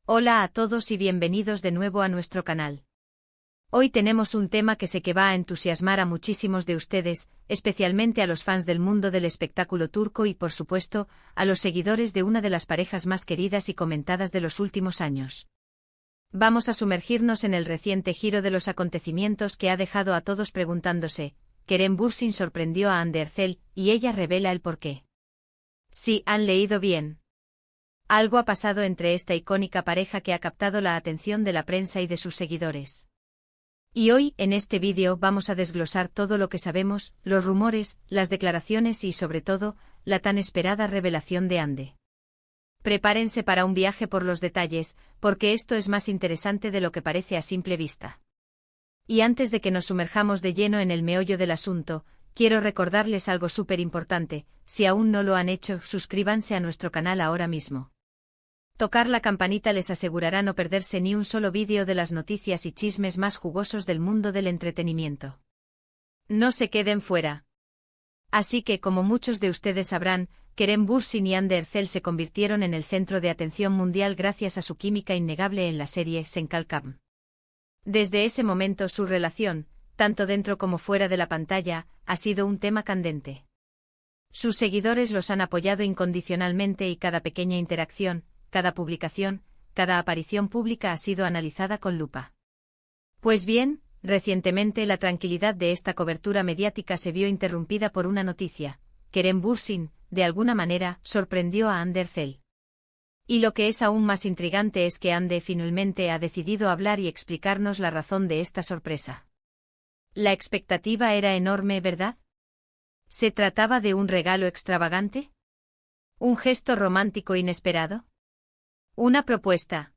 Hola a todos y bienvenidos de nuevo a nuestro canal. Hoy tenemos un tema que sé que va a entusiasmar a muchísimos de ustedes, especialmente a los fans del mundo del espectáculo turco y por supuesto, a los seguidores de una de las parejas más queridas y comentadas de los últimos años. Vamos a sumergirnos en el reciente giro de los acontecimientos que ha dejado a todos preguntándose, Kerem Bürsin sorprendió a Hande Erçel y ella revela el porqué. Sí, han leído bien. Algo ha pasado entre esta icónica pareja que ha captado la atención de la prensa y de sus seguidores. Y hoy, en este vídeo, vamos a desglosar todo lo que sabemos, los rumores, las declaraciones y, sobre todo, la tan esperada revelación de Hande. Prepárense para un viaje por los detalles, porque esto es más interesante de lo que parece a simple vista. Y antes de que nos sumerjamos de lleno en el meollo del asunto, quiero recordarles algo súper importante: si aún no lo han hecho, suscríbanse a nuestro canal ahora mismo. Tocar la campanita les asegurará no perderse ni un solo vídeo de las noticias y chismes más jugosos del mundo del entretenimiento. No se queden fuera. Así que, como muchos de ustedes sabrán, Kerem Bürsin y Hande Erçel se convirtieron en el centro de atención mundial gracias a su química innegable en la serie Sen Kalkam. Desde ese momento su relación, tanto dentro como fuera de la pantalla, ha sido un tema candente. Sus seguidores los han apoyado incondicionalmente y cada pequeña interacción, cada publicación, cada aparición pública ha sido analizada con lupa. Pues bien, recientemente la tranquilidad de esta cobertura mediática se vio interrumpida por una noticia: Kerem Bürsin, de alguna manera, sorprendió a Hande Erçel. Y lo que es aún más intrigante es que Hande finalmente ha decidido hablar y explicarnos la razón de esta sorpresa. La expectativa era enorme, ¿verdad? ¿Se trataba de un regalo extravagante? ¿Un gesto romántico inesperado? ¿Una propuesta?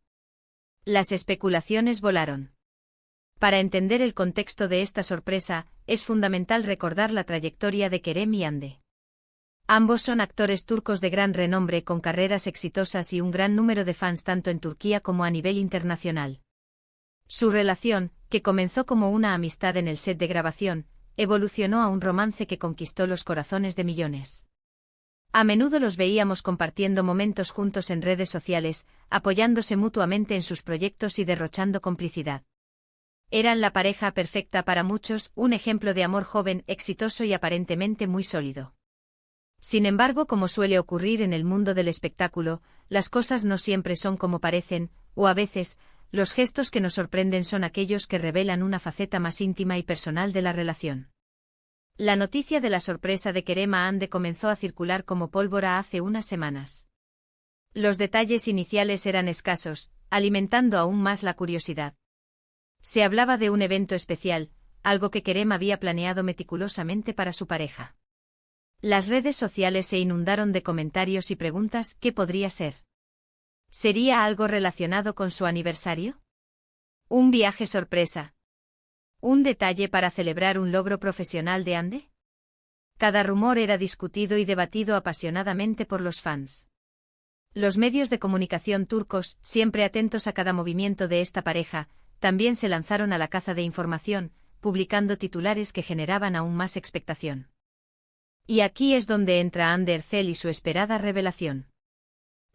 Las especulaciones volaron. Para entender el contexto de esta sorpresa, es fundamental recordar la trayectoria de Kerem y Hande. Ambos son actores turcos de gran renombre con carreras exitosas y un gran número de fans tanto en Turquía como a nivel internacional. Su relación, que comenzó como una amistad en el set de grabación, evolucionó a un romance que conquistó los corazones de millones. A menudo los veíamos compartiendo momentos juntos en redes sociales, apoyándose mutuamente en sus proyectos y derrochando complicidad. Eran la pareja perfecta para muchos, un ejemplo de amor joven, exitoso y aparentemente muy sólido. Sin embargo, como suele ocurrir en el mundo del espectáculo, las cosas no siempre son como parecen, o a veces, los gestos que nos sorprenden son aquellos que revelan una faceta más íntima y personal de la relación. La noticia de la sorpresa de Kerem a Hande comenzó a circular como pólvora hace unas semanas. Los detalles iniciales eran escasos, alimentando aún más la curiosidad. Se hablaba de un evento especial, algo que Kerem había planeado meticulosamente para su pareja. Las redes sociales se inundaron de comentarios y preguntas: ¿qué podría ser? ¿Sería algo relacionado con su aniversario? ¿Un viaje sorpresa? ¿Un detalle para celebrar un logro profesional de Hande? Cada rumor era discutido y debatido apasionadamente por los fans. Los medios de comunicación turcos, siempre atentos a cada movimiento de esta pareja, también se lanzaron a la caza de información, publicando titulares que generaban aún más expectación. Y aquí es donde entra Hande Erçel y su esperada revelación.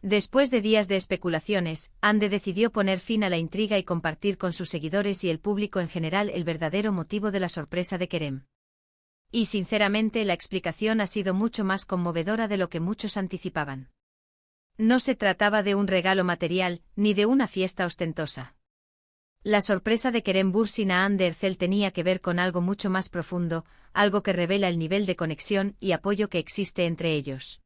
Después de días de especulaciones, Hande decidió poner fin a la intriga y compartir con sus seguidores y el público en general el verdadero motivo de la sorpresa de Kerem. Y sinceramente la explicación ha sido mucho más conmovedora de lo que muchos anticipaban. No se trataba de un regalo material, ni de una fiesta ostentosa. La sorpresa de Kerem Bürsin a Hande Erçel tenía que ver con algo mucho más profundo, algo que revela el nivel de conexión y apoyo que existe entre ellos.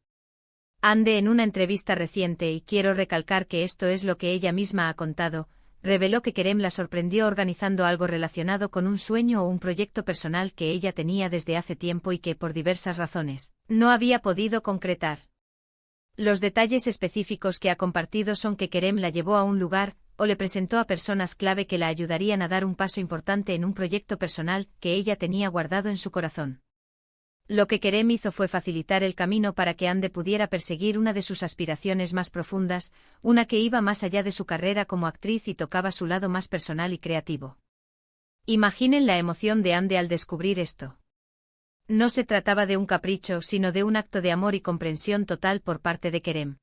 Hande, en una entrevista reciente, y quiero recalcar que esto es lo que ella misma ha contado, reveló que Kerem la sorprendió organizando algo relacionado con un sueño o un proyecto personal que ella tenía desde hace tiempo y que, por diversas razones, no había podido concretar. Los detalles específicos que ha compartido son que Kerem la llevó a un lugar, o le presentó a personas clave que la ayudarían a dar un paso importante en un proyecto personal que ella tenía guardado en su corazón. Lo que Kerem hizo fue facilitar el camino para que Hande pudiera perseguir una de sus aspiraciones más profundas, una que iba más allá de su carrera como actriz y tocaba su lado más personal y creativo. Imaginen la emoción de Hande al descubrir esto. No se trataba de un capricho, sino de un acto de amor y comprensión total por parte de Kerem.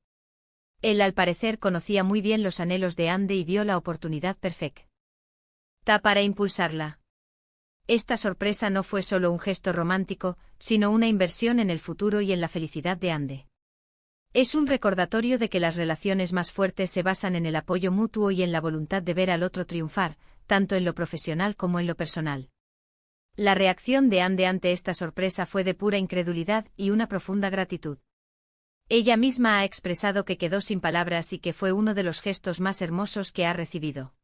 Él al parecer conocía muy bien los anhelos de Ande y vio la oportunidad perfecta para impulsarla. Esta sorpresa no fue solo un gesto romántico, sino una inversión en el futuro y en la felicidad de Ande. Es un recordatorio de que las relaciones más fuertes se basan en el apoyo mutuo y en la voluntad de ver al otro triunfar, tanto en lo profesional como en lo personal. La reacción de Ande ante esta sorpresa fue de pura incredulidad y una profunda gratitud. Ella misma ha expresado que quedó sin palabras y que fue uno de los gestos más hermosos que ha recibido.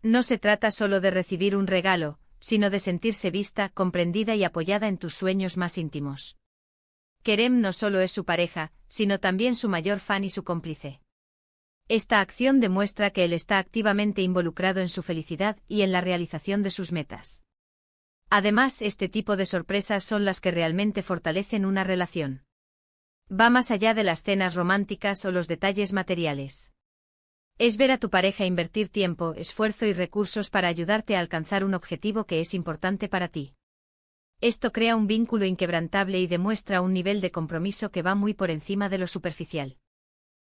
No se trata solo de recibir un regalo, sino de sentirse vista, comprendida y apoyada en tus sueños más íntimos. Kerem no solo es su pareja, sino también su mayor fan y su cómplice. Esta acción demuestra que él está activamente involucrado en su felicidad y en la realización de sus metas. Además, este tipo de sorpresas son las que realmente fortalecen una relación. Va más allá de las cenas románticas o los detalles materiales. Es ver a tu pareja invertir tiempo, esfuerzo y recursos para ayudarte a alcanzar un objetivo que es importante para ti. Esto crea un vínculo inquebrantable y demuestra un nivel de compromiso que va muy por encima de lo superficial.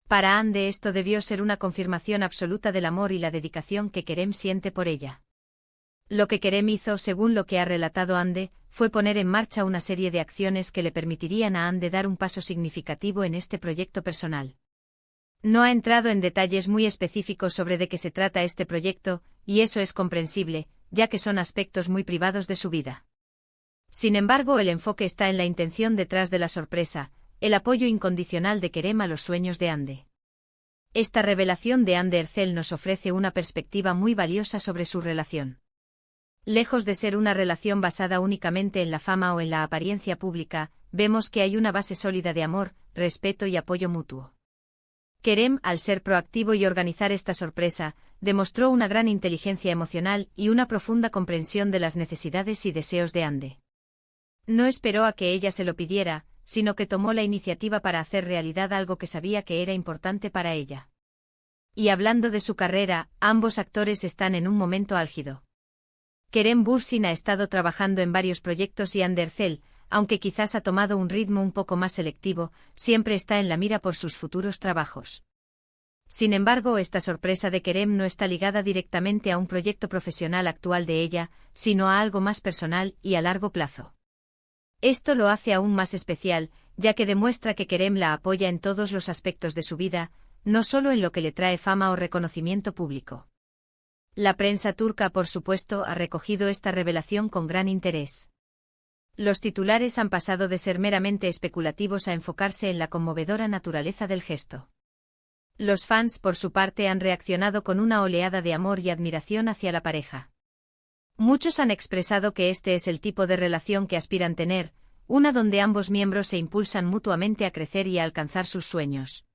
Para Ande esto debió ser una confirmación absoluta del amor y la dedicación que Kerem siente por ella. Lo que Kerem hizo, según lo que ha relatado Ande, fue poner en marcha una serie de acciones que le permitirían a Ande dar un paso significativo en este proyecto personal. No ha entrado en detalles muy específicos sobre de qué se trata este proyecto, y eso es comprensible, ya que son aspectos muy privados de su vida. Sin embargo, el enfoque está en la intención detrás de la sorpresa, el apoyo incondicional de Kerem a los sueños de Ande. Esta revelación de Ande Ercel nos ofrece una perspectiva muy valiosa sobre su relación. Lejos de ser una relación basada únicamente en la fama o en la apariencia pública, vemos que hay una base sólida de amor, respeto y apoyo mutuo. Kerem, al ser proactivo y organizar esta sorpresa, demostró una gran inteligencia emocional y una profunda comprensión de las necesidades y deseos de Ande. No esperó a que ella se lo pidiera, sino que tomó la iniciativa para hacer realidad algo que sabía que era importante para ella. Y hablando de su carrera, ambos actores están en un momento álgido. Kerem Bürsin ha estado trabajando en varios proyectos y Ande Ercel, aunque quizás ha tomado un ritmo un poco más selectivo, siempre está en la mira por sus futuros trabajos. Sin embargo, esta sorpresa de Kerem no está ligada directamente a un proyecto profesional actual de ella, sino a algo más personal y a largo plazo. Esto lo hace aún más especial, ya que demuestra que Kerem la apoya en todos los aspectos de su vida, no solo en lo que le trae fama o reconocimiento público. La prensa turca, por supuesto, ha recogido esta revelación con gran interés. Los titulares han pasado de ser meramente especulativos a enfocarse en la conmovedora naturaleza del gesto. Los fans, por su parte, han reaccionado con una oleada de amor y admiración hacia la pareja. Muchos han expresado que este es el tipo de relación que aspiran tener, una donde ambos miembros se impulsan mutuamente a crecer y a alcanzar sus sueños.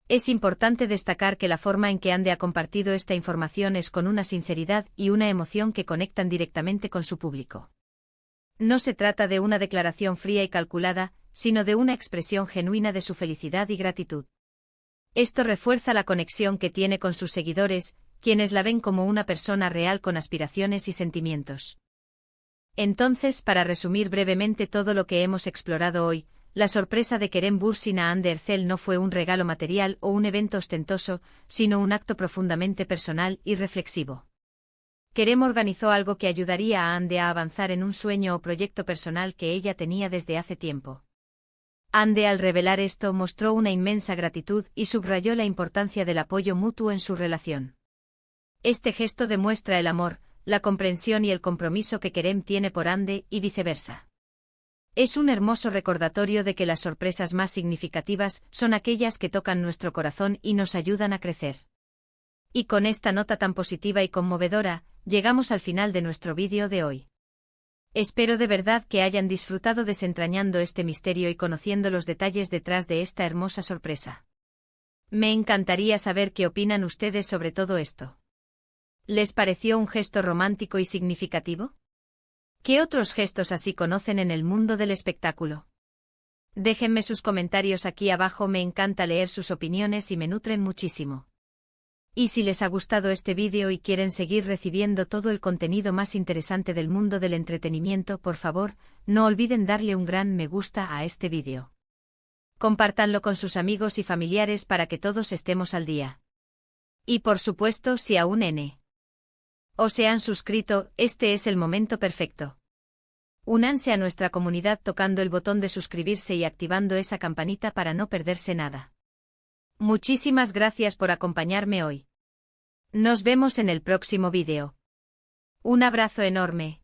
Es importante destacar que la forma en que Ande ha compartido esta información es con una sinceridad y una emoción que conectan directamente con su público. No se trata de una declaración fría y calculada, sino de una expresión genuina de su felicidad y gratitud. Esto refuerza la conexión que tiene con sus seguidores, quienes la ven como una persona real con aspiraciones y sentimientos. Entonces, para resumir brevemente todo lo que hemos explorado hoy, la sorpresa de Kerem Bürsin a Ande Ercel no fue un regalo material o un evento ostentoso, sino un acto profundamente personal y reflexivo. Kerem organizó algo que ayudaría a Ande a avanzar en un sueño o proyecto personal que ella tenía desde hace tiempo. Ande, al revelar esto, mostró una inmensa gratitud y subrayó la importancia del apoyo mutuo en su relación. Este gesto demuestra el amor, la comprensión y el compromiso que Kerem tiene por Ande y viceversa. Es un hermoso recordatorio de que las sorpresas más significativas son aquellas que tocan nuestro corazón y nos ayudan a crecer. Y con esta nota tan positiva y conmovedora, llegamos al final de nuestro vídeo de hoy. Espero de verdad que hayan disfrutado desentrañando este misterio y conociendo los detalles detrás de esta hermosa sorpresa. Me encantaría saber qué opinan ustedes sobre todo esto. ¿Les pareció un gesto romántico y significativo? ¿Qué otros gestos así conocen en el mundo del espectáculo? Déjenme sus comentarios aquí abajo, me encanta leer sus opiniones y me nutren muchísimo. Y si les ha gustado este vídeo y quieren seguir recibiendo todo el contenido más interesante del mundo del entretenimiento, por favor, no olviden darle un gran me gusta a este vídeo. Compártanlo con sus amigos y familiares para que todos estemos al día. Y por supuesto, si aún o se han suscrito, este es el momento perfecto. Únanse a nuestra comunidad tocando el botón de suscribirse y activando esa campanita para no perderse nada. Muchísimas gracias por acompañarme hoy. Nos vemos en el próximo vídeo. Un abrazo enorme.